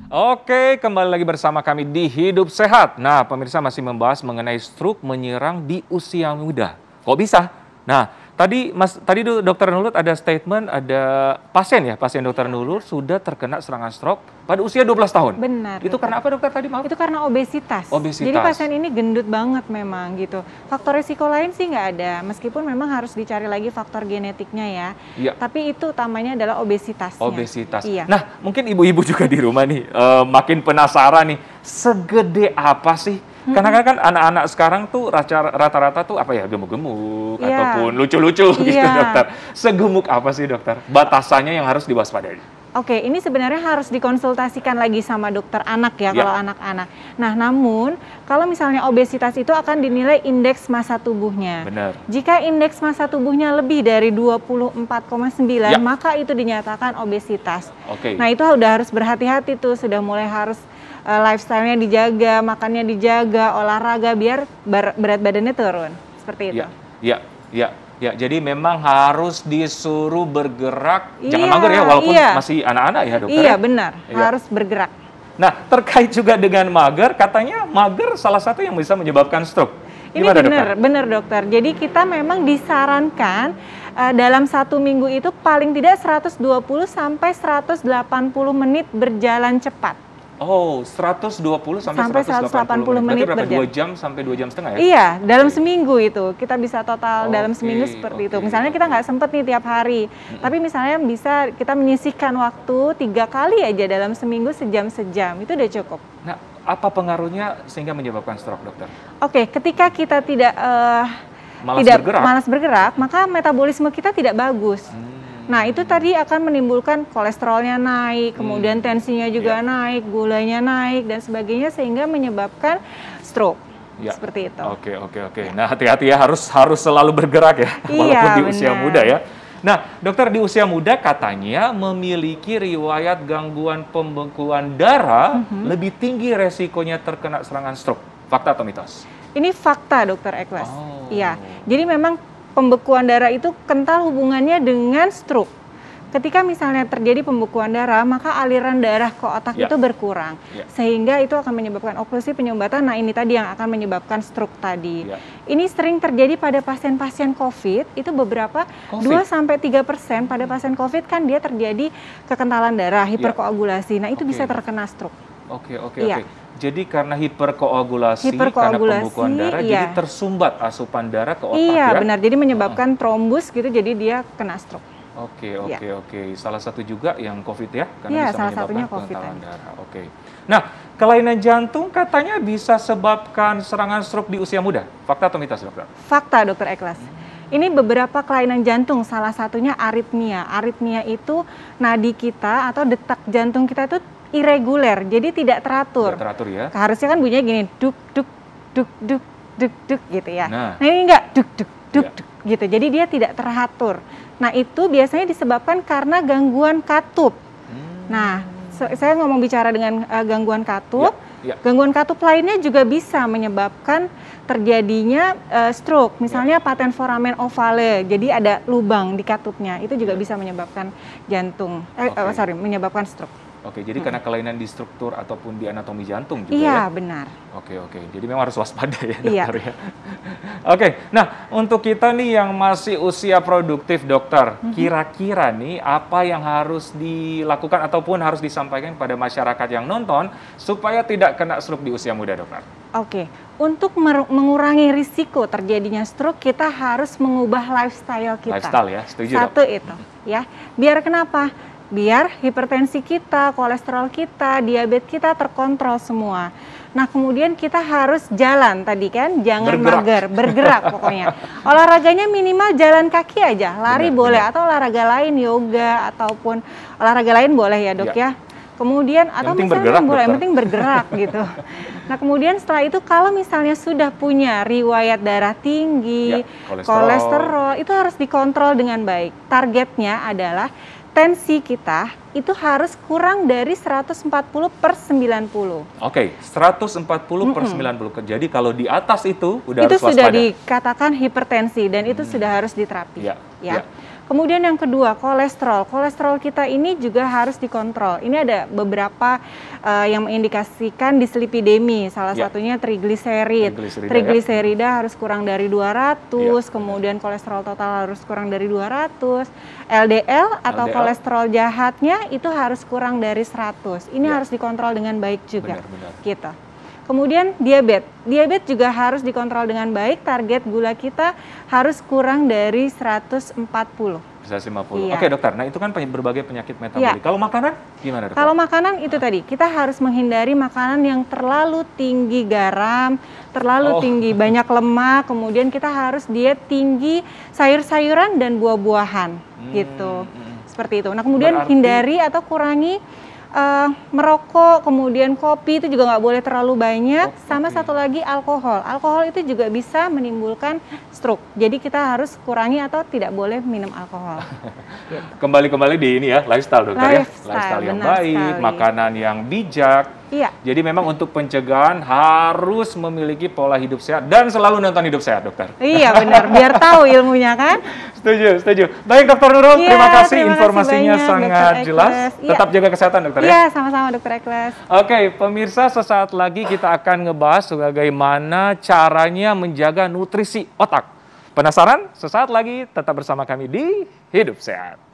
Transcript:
Oke, kembali lagi bersama kami di Hidup Sehat. Nah, pemirsa masih membahas mengenai stroke menyerang di usia muda. Kok bisa? Nah, tadi Dokter Nurul ada statement, ada pasien Dokter Nurul sudah terkena serangan stroke pada usia 12 tahun. Benar. Itu karena apa, Dokter, tadi? Maaf. Itu karena obesitas. Obesitas. Jadi pasien ini gendut banget memang gitu. Faktor risiko lain sih nggak ada, meskipun memang harus dicari lagi faktor genetiknya ya. Iya. Tapi itu utamanya adalah obesitasnya. Obesitas. Iya. Nah, mungkin ibu-ibu juga di rumah nih makin penasaran nih, segede apa sih? Karena kan anak-anak sekarang tuh rata-rata tuh apa ya, gemuk-gemuk Iya. ataupun lucu-lucu gitu, Iya. Dokter. Segemuk apa sih, Dokter? Batasannya yang harus diwaspadai. Oke, ini sebenarnya harus dikonsultasikan lagi sama dokter anak ya, Ya. kalau anak-anak. Nah, namun kalau misalnya obesitas itu akan dinilai indeks massa tubuhnya. Benar. Jika indeks massa tubuhnya lebih dari 24,9, Ya. maka itu dinyatakan obesitas. Oke. Nah, itu udah harus berhati-hati tuh, sudah mulai harus lifestyle-nya dijaga, makannya dijaga, olahraga biar berat badannya turun. Seperti itu. Ya, jadi memang harus disuruh bergerak, jangan Iya, mager ya, walaupun iya. masih anak-anak ya, Dokter. Iya, ya? benar. Iya. Harus bergerak. Nah, terkait juga dengan mager, katanya mager salah satu yang bisa menyebabkan stroke. Ini Gimana, Dokter? benar dokter. Jadi kita memang disarankan dalam 1 minggu itu paling tidak 120 sampai 180 menit berjalan cepat. Oh, 120 sampai 180 menit. Berarti berapa? 2 jam sampai 2 jam setengah ya? Iya, dalam seminggu itu kita bisa total dalam Oke, seminggu seperti itu. oke, Misalnya kita nggak sempet nih tiap hari, tapi misalnya bisa kita menyisihkan waktu 3 kali aja dalam seminggu sejam-sejam, itu udah cukup. Nah, apa pengaruhnya sehingga menyebabkan stroke, Dokter? Oke, ketika kita tidak malas bergerak, maka metabolisme kita tidak bagus. Nah, itu tadi akan menimbulkan kolesterolnya naik, kemudian tensinya juga naik, gulanya naik, dan sebagainya, sehingga menyebabkan stroke. Ya. Seperti itu. Oke. Nah, hati-hati ya, harus selalu bergerak ya, walaupun di usia benar. muda ya. Nah, Dokter, di usia muda katanya memiliki riwayat gangguan pembekuan darah lebih tinggi resikonya terkena serangan stroke. Fakta atau mitos? Ini fakta, Dokter Eklas. Oh. Iya, jadi memang pembekuan darah itu kental hubungannya dengan stroke. Ketika misalnya terjadi pembekuan darah, maka aliran darah ke otak itu berkurang. Sehingga itu akan menyebabkan oklusi penyumbatan. Nah, ini tadi yang akan menyebabkan stroke tadi. Ini sering terjadi pada pasien-pasien COVID, itu beberapa 2-3% pada pasien COVID kan dia terjadi kekentalan darah, hiperkoagulasi. Nah, itu bisa terkena stroke. Oke. Jadi karena hiperkoagulasi, karena pembekuan darah, jadi tersumbat asupan darah ke otak ya? Iya, benar. Jadi menyebabkan trombus gitu, jadi dia kena stroke. Oke. Salah satu juga yang COVID ya? Karena Iya, bisa salah satunya menyebabkan COVID. kekentalan darah. Oke. Nah, kelainan jantung katanya bisa sebabkan serangan stroke di usia muda. Fakta atau mitos, Dokter? Fakta, Dokter Eklas. Ini beberapa kelainan jantung, salah satunya aritmia. Aritmia itu nadi kita atau detak jantung kita itu irreguler, jadi tidak teratur. Tidak teratur ya? Harusnya kan bunyinya gini, duk duk duk duk duk duk gitu ya. Nah ini enggak duk duk duk duk gitu. Jadi dia tidak teratur. Nah, itu biasanya disebabkan karena gangguan katup. Nah, saya ngomong bicara dengan gangguan katup. Gangguan katup lainnya juga bisa menyebabkan terjadinya stroke. Misalnya paten foramen ovale, jadi ada lubang di katupnya. Itu juga bisa menyebabkan jantung, menyebabkan stroke. Oke, jadi karena kelainan di struktur ataupun di anatomi jantung juga ya? Iya, ya? benar. Oke. Jadi memang harus waspada ya, Dokter ya? Oke, nah untuk kita nih yang masih usia produktif, Dokter, kira-kira nih apa yang harus dilakukan ataupun harus disampaikan pada masyarakat yang nonton supaya tidak kena stroke di usia muda, Dokter? Oke, untuk mengurangi risiko terjadinya stroke, kita harus mengubah lifestyle kita. Lifestyle ya, setuju, Dok? Satu itu, ya. Biar kenapa? Biar hipertensi kita, kolesterol kita, diabetes kita terkontrol semua. Nah, kemudian kita harus jalan tadi kan, jangan mager, bergerak pokoknya. Olahraganya minimal jalan kaki aja, lari boleh, atau olahraga lain, yoga, ataupun olahraga lain boleh ya, Dok ya. Kemudian, atau misalnya boleh, yang penting bergerak gitu. Nah, kemudian setelah itu kalau misalnya sudah punya riwayat darah tinggi, kolesterol, itu harus dikontrol dengan baik. Targetnya adalah tensi kita itu harus kurang dari 140/90. Oke, 140/90. Jadi kalau di atas itu udah itu harus waspada. Sudah dikatakan hipertensi dan itu sudah harus diterapi. Ya. Kemudian yang kedua, kolesterol. Kolesterol kita ini juga harus dikontrol. Ini ada beberapa yang mengindikasikan dislipidemi, salah satunya trigliserid. Trigliserida harus kurang dari 200, kemudian kolesterol total harus kurang dari 200. LDL atau kolesterol jahatnya itu harus kurang dari 100. Ini harus dikontrol dengan baik juga. Gitu. Kemudian diabetes juga harus dikontrol dengan baik. Target gula kita harus kurang dari 140. 150. Oke dokter, nah itu kan berbagai penyakit metabolik. Kalau makanan gimana dokter? Kalau makanan itu tadi, kita harus menghindari makanan yang terlalu tinggi garam, terlalu tinggi banyak lemak, kemudian kita harus diet tinggi sayur-sayuran dan buah-buahan gitu. Seperti itu. Nah kemudian hindari atau kurangi merokok, kemudian kopi itu juga nggak boleh terlalu banyak, sama satu lagi alkohol. Alkohol itu juga bisa menimbulkan stroke. Jadi kita harus kurangi atau tidak boleh minum alkohol. Kembali di ini ya, lifestyle dokter ya. Lifestyle yang baik, makanan yang bijak. Jadi memang untuk pencegahan harus memiliki pola hidup sehat dan selalu nonton Hidup Sehat dokter. Iya benar, biar tahu ilmunya kan. Setuju. Baik Dokter Nurul, terima kasih informasinya sangat jelas. Tetap jaga kesehatan dokter ya. Iya, sama-sama Dokter Ekles. Oke, pemirsa, sesaat lagi kita akan ngebahas bagaimana caranya menjaga nutrisi otak. Penasaran? Sesaat lagi tetap bersama kami di Hidup Sehat.